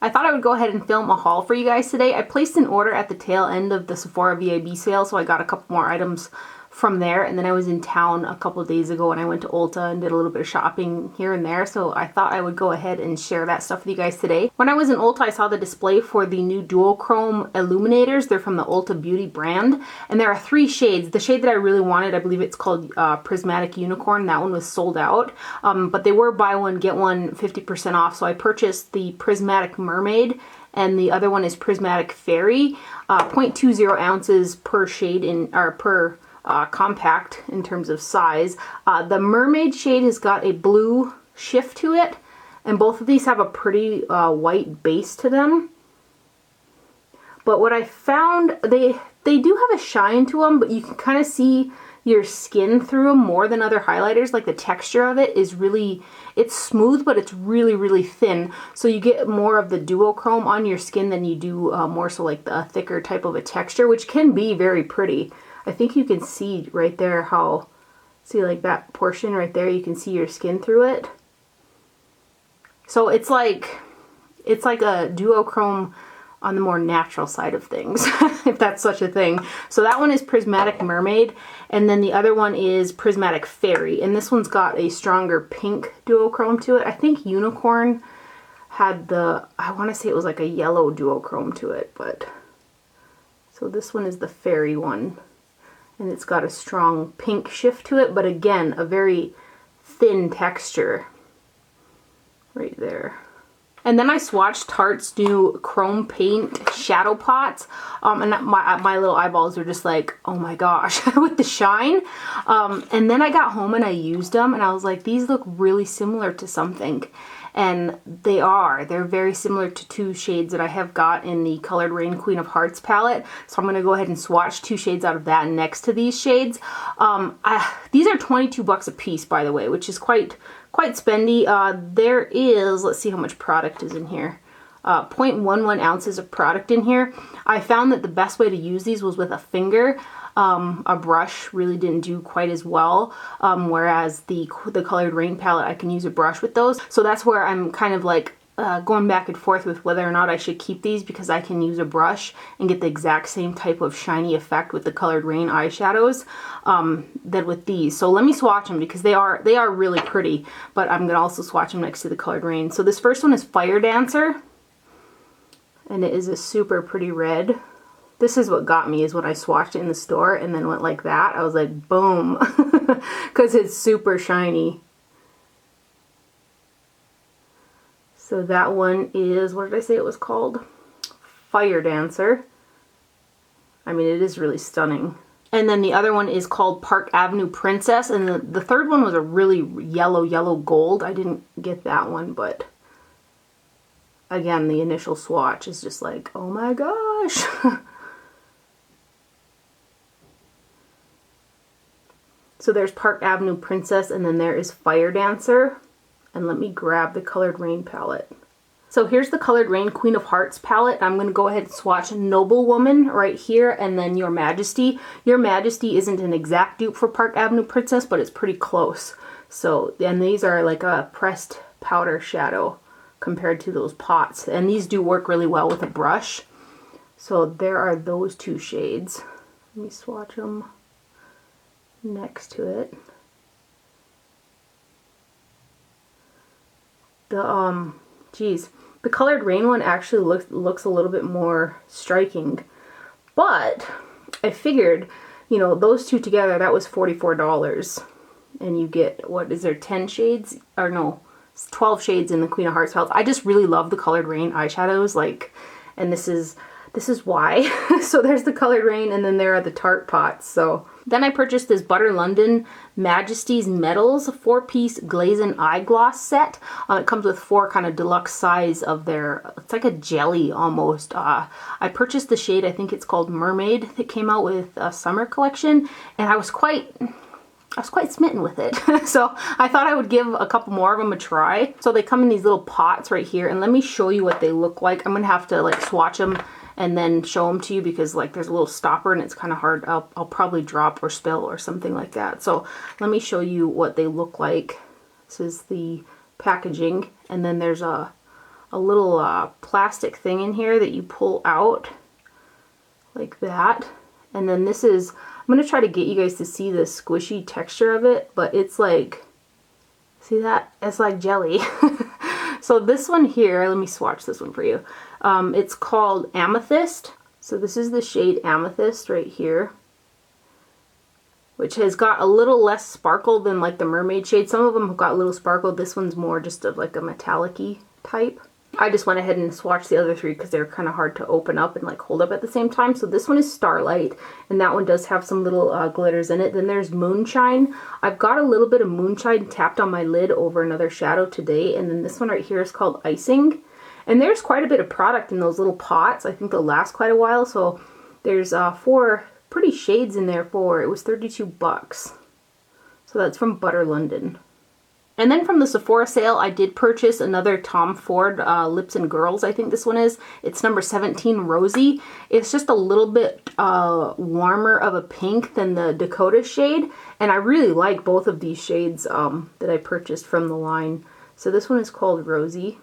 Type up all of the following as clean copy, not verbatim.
I thought I would go ahead and film a haul for you guys today. I placed an order at the tail end of the Sephora VIB sale, so I got a couple more items from there, and then I was in town a couple of days ago and I went to Ulta and did a little bit of shopping here and there, so I thought I would go ahead and share that stuff with you guys today. When I was in Ulta, I saw the display for the new duochrome illuminators. They're from the Ulta Beauty brand, and there are 3 shades. The shade that I really wanted, I believe it's called Prismatic Unicorn. That one was sold out, but they were buy one get one 50% off, so I purchased the Prismatic Mermaid, and the other one is Prismatic Fairy. 0.20 ounces per shade per compact in terms of size. The Mermaid shade has got a blue shift to it, and both of these have a pretty white base to them. But what I found, they do have a shine to them, but you can kind of see your skin through them more than other highlighters. Like the texture of it is really, it's smooth, but it's really, really thin. So you get more of the duochrome on your skin than you do more so like the thicker type of a texture, which can be very pretty. I think you can see right there how, see like that portion right there, you can see your skin through it. So it's like a duochrome on the more natural side of things, if that's such a thing. So that one is Prismatic Mermaid, and then the other one is Prismatic Fairy, and this one's got a stronger pink duochrome to it. I think Unicorn had I want to say it was like a yellow duochrome to it, but so this one is the Fairy one. And it's got a strong pink shift to it, but again, a very thin texture right there. And then I swatched Tarte's new chrome paint shadow pots, and my little eyeballs were just like, oh my gosh, with the shine. And then I got home and I used them, and I was like, these look really similar to something. And they're very similar to 2 shades that I have got in the ColourRaine Queen of Hearts palette. So I'm going to go ahead and swatch 2 shades out of that next to these shades. These are $22 a piece, by the way, which is quite spendy. There is, let's see how much product is in here. 0.11 ounces of product in here. I found that the best way to use these was with a finger. A brush really didn't do quite as well, whereas the ColourRaine palette, I can use a brush with those. So that's where I'm kind of like going back and forth with whether or not I should keep these, because I can use a brush and get the exact same type of shiny effect with the ColourRaine eyeshadows that with these. So let me swatch them, because they are really pretty, but I'm gonna also swatch them next to the ColourRaine. So this first one is Fire Dancer, and it is a super pretty red. This is what got me, is when I swatched it in the store and then went like that. I was like, boom, because it's super shiny. So that one is, what did I say it was called? Fire Dancer. I mean, it is really stunning. And then the other one is called Park Avenue Princess, and the third one was a really yellow gold. I didn't get that one, but again, the initial swatch is just like, oh my gosh. So there's Park Avenue Princess, and then there is Fire Dancer. And let me grab the ColourRaine palette. So here's the ColourRaine Queen of Hearts palette. I'm going to go ahead and swatch Noble Woman right here, and then Your Majesty. Your Majesty isn't an exact dupe for Park Avenue Princess, but it's pretty close. So, and these are like a pressed powder shadow compared to those pots. And these do work really well with a brush. So there are those 2 shades. Let me swatch them next to it. The ColourRaine one actually looks a little bit more striking, but I figured, you know, those 2 together, that was $44, and you get, what is there, 10 shades, or no, 12 shades in the Queen of Hearts palette. I just really love the ColourRaine eyeshadows, like, and this is why. So there's the ColourRaine, and then there are the Tarte pots. So then I purchased this Butter London Majesty's Metals 4-piece Glazen eye gloss set. It comes with 4 kind of deluxe size of their, it's like a jelly almost. I purchased the shade, I think it's called Mermaid, that came out with a summer collection, and I was quite smitten with it. So I thought I would give a couple more of them a try. So they come in these little pots right here, and let me show you what they look like. I'm gonna have to like swatch them and then show them to you, because like there's a little stopper and it's kind of hard. I'll probably drop or spill or something like that. So let me show you what they look like. This is the packaging, and then there's a a little plastic thing in here that you pull out like that. And then this is, I'm going to try to get you guys to see the squishy texture of it, but it's like, see that? It's like jelly. So this one here, let me swatch this one for you. It's called Amethyst. So this is the shade Amethyst right here, which has got a little less sparkle than like the Mermaid shade. Some of them have got a little sparkle. This one's more just of like a metallic-y type. I just went ahead and swatched the other three because they're kind of hard to open up and like hold up at the same time. So this one is Starlight, and that one does have some little glitters in it. Then there's Moonshine. I've got a little bit of Moonshine tapped on my lid over another shadow today. And then this one right here is called Icing. And there's quite a bit of product in those little pots. I think they'll last quite a while. So there's 4 pretty shades in there for, it was 32 bucks. So that's from Butter London. And then from the Sephora sale, I did purchase another Tom Ford Lips and Girls, I think this one is. It's number 17, Rosie. It's just a little bit warmer of a pink than the Dakota shade. And I really like both of these shades that I purchased from the line. So this one is called Rosie.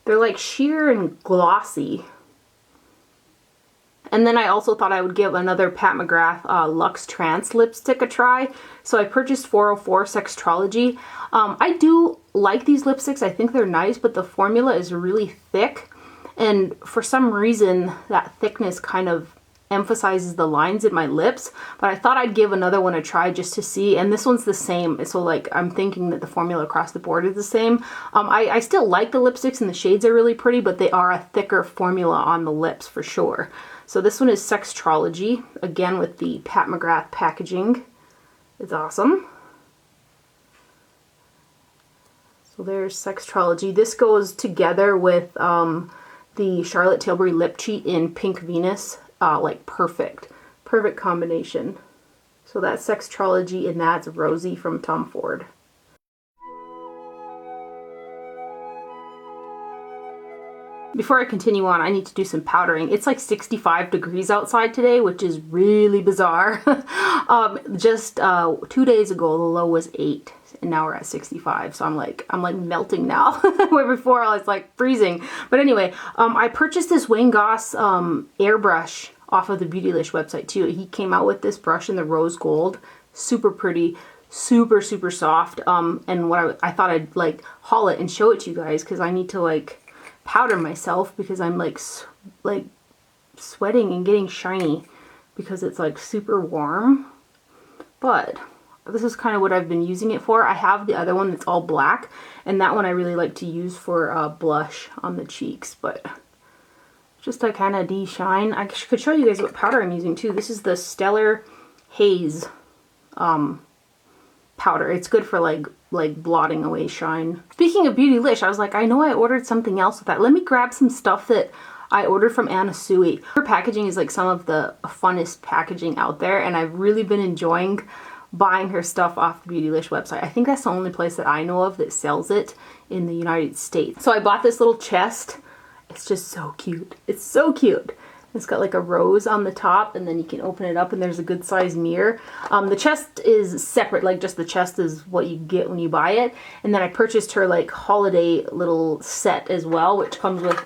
They're like sheer and glossy. And then I also thought I would give another Pat McGrath Luxetrance lipstick a try. So I purchased 404 Sextrology. I do like these lipsticks. I think they're nice, but the formula is really thick. And for some reason, that thickness kind of emphasizes the lines in my lips. But I thought I'd give another one a try just to see. And this one's the same. So like, I'm thinking that the formula across the board is the same. I still like the lipsticks and the shades are really pretty, but they are a thicker formula on the lips for sure. So this one is Sextrology, again with the Pat McGrath packaging. It's awesome. So there's Sextrology. This goes together with the Charlotte Tilbury Lip Cheat in Pink Venus. Like perfect combination. So that's Sextrology, and that's Rosie from Tom Ford. Before I continue on, I need to do some powdering. It's like 65 degrees outside today, which is really bizarre. Just 2 days ago, the low was 8, and now we're at 65. So I'm like melting now. Where before I was like freezing. But anyway, I purchased this Wayne Goss airbrush off of the Beautylish website too. He came out with this brush in the rose gold, super pretty, super soft. And what I thought I'd like haul it and show it to you guys because I need to like powder myself because I'm like sweating and getting shiny because it's like super warm. But this is kind of what I've been using it for. I have the other one that's all black, and that one I really like to use for blush on the cheeks, but just to kind of de-shine. I could show you guys what powder I'm using too. This is the Stellar Haze powder. It's good for like blotting away shine. Speaking of Beautylish, I was like, I know I ordered something else with that. Let me grab some stuff that I ordered from Anna Sui. Her packaging is like some of the funnest packaging out there, and I've really been enjoying buying her stuff off the Beautylish website. I think that's the only place that I know of that sells it in the United States. So I bought this little chest. It's just so cute. It's so cute. It's got like a rose on the top, and then you can open it up and there's a good size mirror. The chest is separate, like just the chest is what you get when you buy it. And then I purchased her like holiday little set as well, which comes with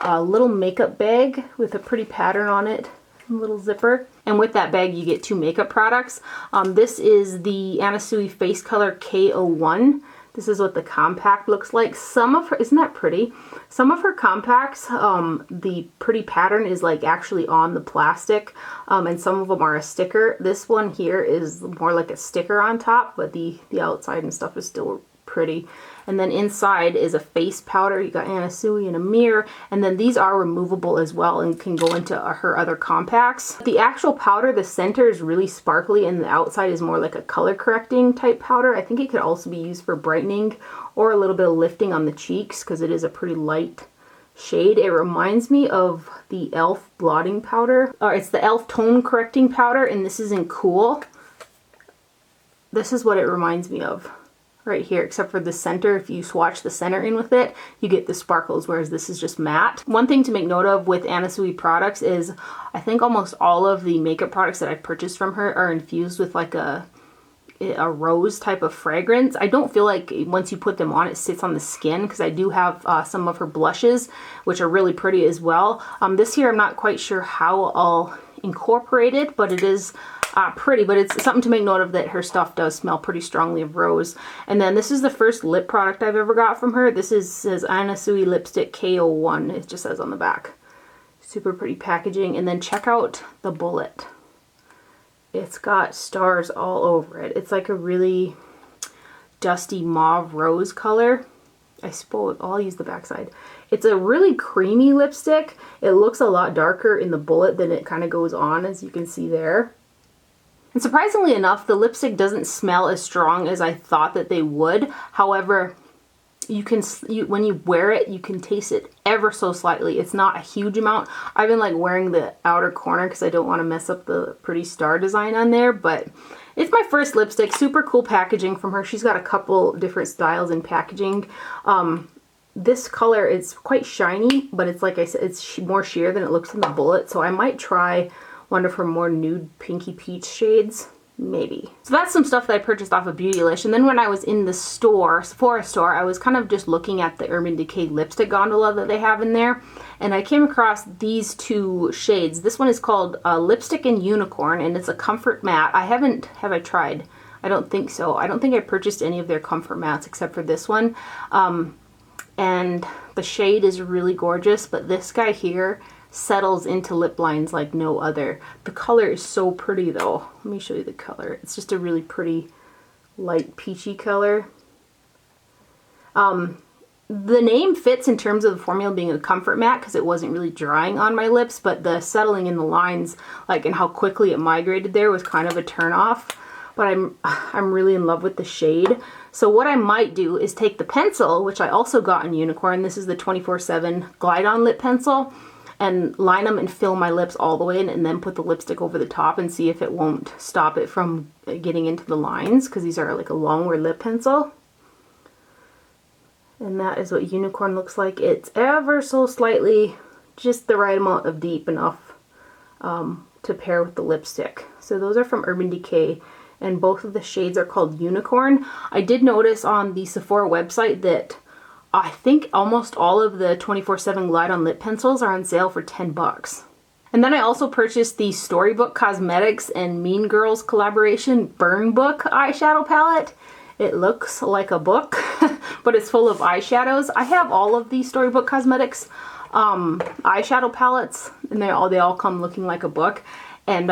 a little makeup bag with a pretty pattern on it, a little zipper. And with that bag you get 2 makeup products. This is the Anna Sui Face Color K01. This is what the compact looks like. Some of her, isn't that pretty? Some of her compacts, the pretty pattern is like actually on the plastic, and some of them are a sticker. This one here is more like a sticker on top, but the outside and stuff is still pretty. And then inside is a face powder. You got Anna Sui and a mirror, and then these are removable as well and can go into her other compacts. The actual powder, the center is really sparkly and the outside is more like a color correcting type powder. I think it could also be used for brightening or a little bit of lifting on the cheeks because it is a pretty light shade. It reminds me of the e.l.f. blotting powder, or it's the e.l.f. tone correcting powder, and this is in Cool. This is what it reminds me of right here, except for the center. If you swatch the center in with it, you get the sparkles, whereas this is just matte. One thing to make note of with Anna Sui products is I think almost all of the makeup products that I've purchased from her are infused with like a a rose type of fragrance. I don't feel like once you put them on, it sits on the skin, because I do have some of her blushes, which are really pretty as well. This here, I'm not quite sure how I'll incorporate it, but it is pretty, but it's something to make note of, that her stuff does smell pretty strongly of rose. And then this is the first lip product I've ever got from her. This says Anna Sui Lipstick KO1. It just says on the back. Super pretty packaging. And then check out the bullet. It's got stars all over it. It's like a really dusty mauve rose color. I suppose I'll use the backside. It's a really creamy lipstick. It looks a lot darker in the bullet than it kind of goes on, as you can see there. And surprisingly enough, the lipstick doesn't smell as strong as I thought that they would. However, when you wear it, you can taste it ever so slightly. It's not a huge amount. I've been like wearing the outer corner because I don't want to mess up the pretty star design on there, but it's my first lipstick. Super cool packaging from her. She's got a couple different styles in packaging. This color is quite shiny, but it's like I said, it's more sheer than it looks in the bullet, so I might try one of her more nude pinky peach shades, maybe. So that's some stuff that I purchased off of Beautylish. And then when I was in the store, Sephora store, I was kind of just looking at the Urban Decay lipstick gondola that they have in there, and I came across these two shades. This one is called Lipstick and Unicorn, and it's a comfort matte. Have I tried? I don't think so. I don't think I purchased any of their comfort mattes except for this one. And the shade is really gorgeous, but this guy here settles into lip lines like no other. The color is so pretty though. Let me show you the color. It's just a really pretty light peachy color. The name fits in terms of the formula being a comfort matte because it wasn't really drying on my lips, but the settling in the lines, like, and how quickly it migrated there, was kind of a turn off. But I'm really in love with the shade. So what I might do is take the pencil, which I also got in Unicorn. This is the 24/7 Glide On Lip Pencil, and line them and fill my lips all the way in, and then put the lipstick over the top and see if it won't stop it from getting into the lines, because these are like a longwear lip pencil. And that is what Unicorn looks like. It's ever so slightly, just the right amount of deep enough to pair with the lipstick. So those are from Urban Decay, and both of the shades are called Unicorn. I did notice on the Sephora website that I think almost all of the 24/7 Glide On lip pencils are on sale for $10. And then I also purchased the Storybook Cosmetics and Mean Girls collaboration Burn Book eyeshadow palette. It looks like a book, but it's full of eyeshadows. I have all of the Storybook Cosmetics eyeshadow palettes, and they all come looking like a book. And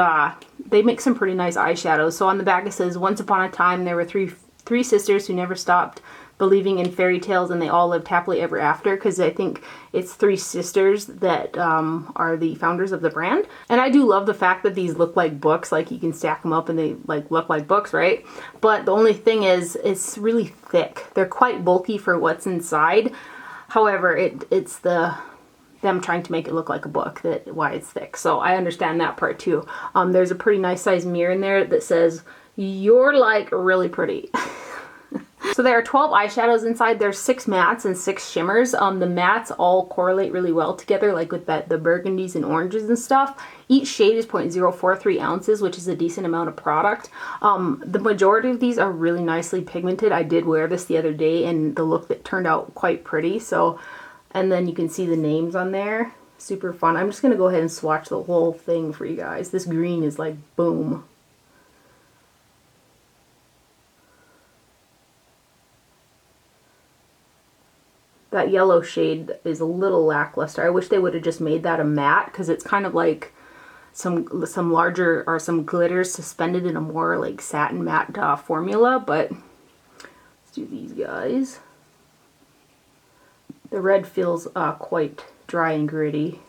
they make some pretty nice eyeshadows. So on the back it says, once upon a time there were three sisters who never stopped believing in fairy tales, and they all lived happily ever after, because I think it's three sisters that are the founders of the brand. And I do love the fact that these look like books, like you can stack them up and they like look like books, right? But the only thing is, it's really thick. They're quite bulky for what's inside. However, it's them trying to make it look like a book, why it's thick. So I understand that part too. There's a pretty nice size mirror in there that says, "You're like really pretty." So there are 12 eyeshadows inside. There's 6 mattes and 6 shimmers. The mattes all correlate really well together, like with the burgundies and oranges and stuff. Each shade is 0.043 ounces, which is a decent amount of product. The majority of these are really nicely pigmented. I did wear this the other day, and the look that turned out quite pretty. So, and then you can see the names on there. Super fun. I'm just going to go ahead and swatch the whole thing for you guys. This green is like boom. That yellow shade is a little lackluster. I wish they would have just made that a matte, because it's kind of like some larger, or some glitters suspended in a more like satin matte formula. But let's do these guys. The red feels quite dry and gritty,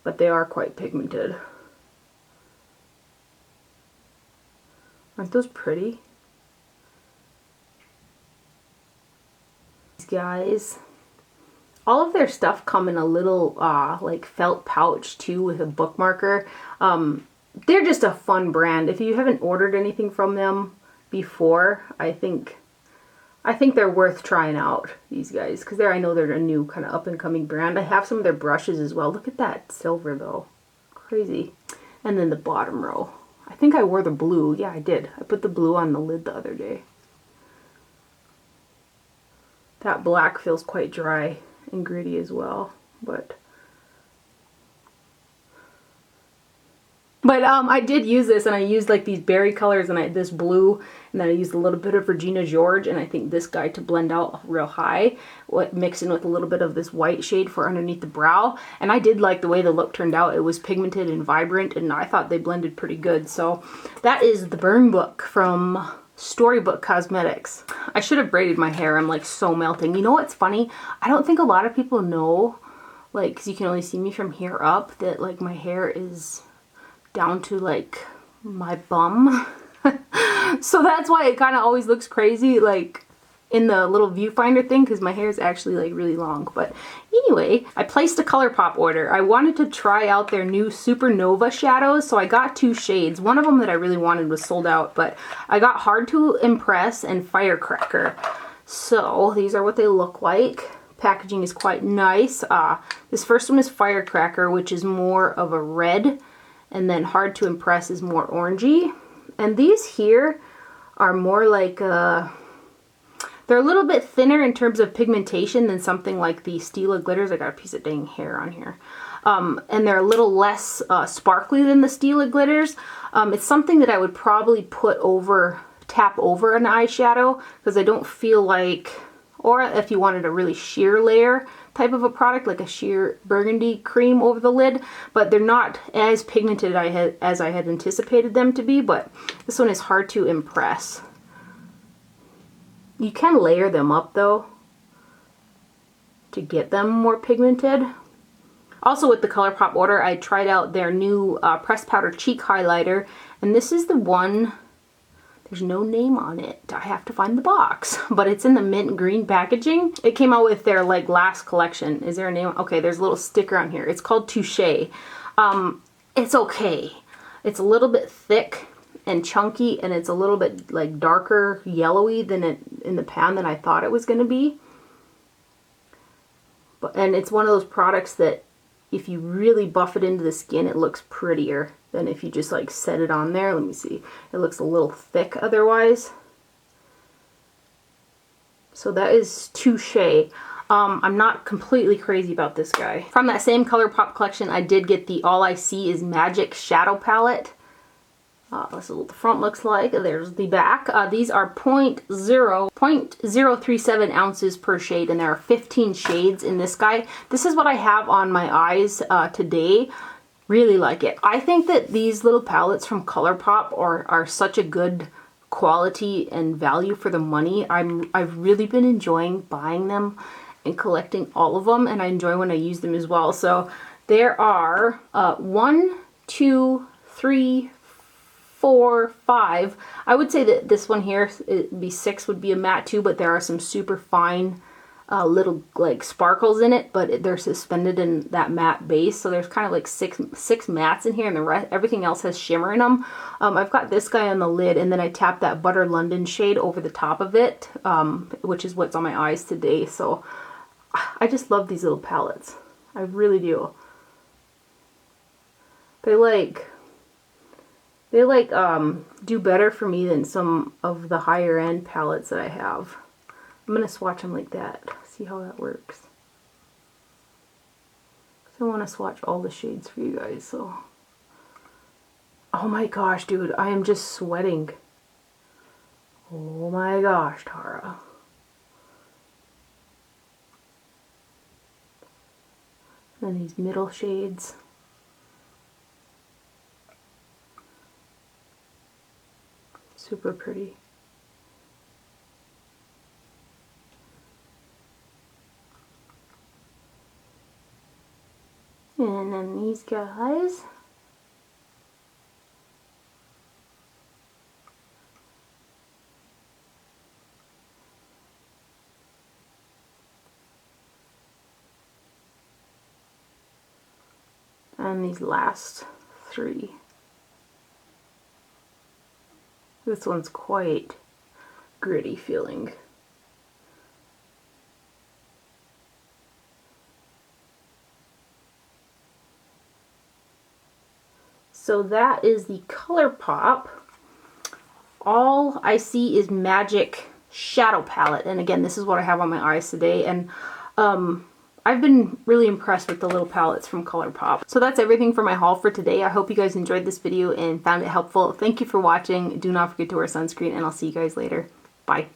but they are quite pigmented. Aren't those pretty? These guys. All of their stuff come in a little like felt pouch too, with a bookmarker. They're just a fun brand. If you haven't ordered anything from them before, I think they're worth trying out, these guys, because I know they're a new kind of up and coming brand. I have some of their brushes as well. Look at that silver though, crazy. And then the bottom row, I think I wore the blue. Yeah, I did. I put the blue on the lid the other day. That black feels quite dry and gritty as well, but I did use this, and I used like these berry colors and this blue, and then I used a little bit of Regina George and I think this guy to blend out real high, mixed in with a little bit of this white shade for underneath the brow. And I did like the way the look turned out. It was pigmented and vibrant, and I thought they blended pretty good. So that is the Burn Book from Storybook Cosmetics. I should have braided my hair. I'm like so melting. You know what's funny? I don't think a lot of people know, like, because you can only see me from here up, that like my hair is down to like my bum. So that's why it kind of always looks crazy like in the little viewfinder thing, because my hair is actually like really long. But anyway, I placed a Colourpop order. I wanted to try out their new Supernova shadows, so I got 2 shades. One of them that I really wanted was sold out, but I got Hard to Impress and Firecracker. So these are what they look like. Packaging is quite nice. This first one is Firecracker, which is more of a red, and then Hard to Impress is more orangey. And these here are more like they're a little bit thinner in terms of pigmentation than something like the Stila Glitters. I got a piece of dang hair on here. And they're a little less sparkly than the Stila Glitters. It's something that I would probably tap over an eyeshadow, because I don't feel like, or if you wanted a really sheer layer type of a product, like a sheer burgundy cream over the lid, but they're not as pigmented as I had anticipated them to be. But this one is Hard to Impress. You can layer them up though to get them more pigmented. Also with the Colourpop order, I tried out their new pressed powder cheek highlighter, and this is the one. There's no name on it. I have to find the box, but it's in the mint green packaging. It came out with their like last collection. Is there a name? Okay, there's a little sticker on here. It's called Touche. It's okay. It's a little bit thick and chunky, and it's a little bit like darker yellowy than it in the pan than I thought it was going to be. And it's one of those products that if you really buff it into the skin, it looks prettier than if you just like set it on there. Let me see. It looks a little thick otherwise. So that is Touche. I'm not completely crazy about this guy. From that same Colourpop collection, I did get the All I See Is Magic Shadow Palette. This is what the front looks like. There's the back. These are 0.037 ounces per shade, and there are 15 shades in this guy. This is what I have on my eyes today. Really like it. I think that these little palettes from Colourpop are such a good quality and value for the money. I've really been enjoying buying them and collecting all of them, and I enjoy when I use them as well. So there are 1, 2, 3, 4, 5. I would say that this one here, it'd be 6 would be a matte too, but there are some super fine little like sparkles in it, but they're suspended in that matte base. So there's kind of like six mattes in here, and the rest, everything else has shimmer in them. I've got this guy on the lid, and then I tapped that Butter London shade over the top of it, which is what's on my eyes today. So I just love these little palettes. I really do. They do better for me than some of the higher end palettes that I have. I'm going to swatch them like that. See how that works. So I want to swatch all the shades for you guys. So, oh my gosh, dude, I am just sweating. Oh my gosh, Tara. And these middle shades. Super pretty. And then these guys. And these last 3. This one's quite gritty feeling. So that is the Colourpop All I See Is Magic Shadow Palette. And again, this is what I have on my eyes today. And I've been really impressed with the little palettes from Colourpop. So that's everything for my haul for today. I hope you guys enjoyed this video and found it helpful. Thank you for watching. Do not forget to wear sunscreen, and I'll see you guys later. Bye.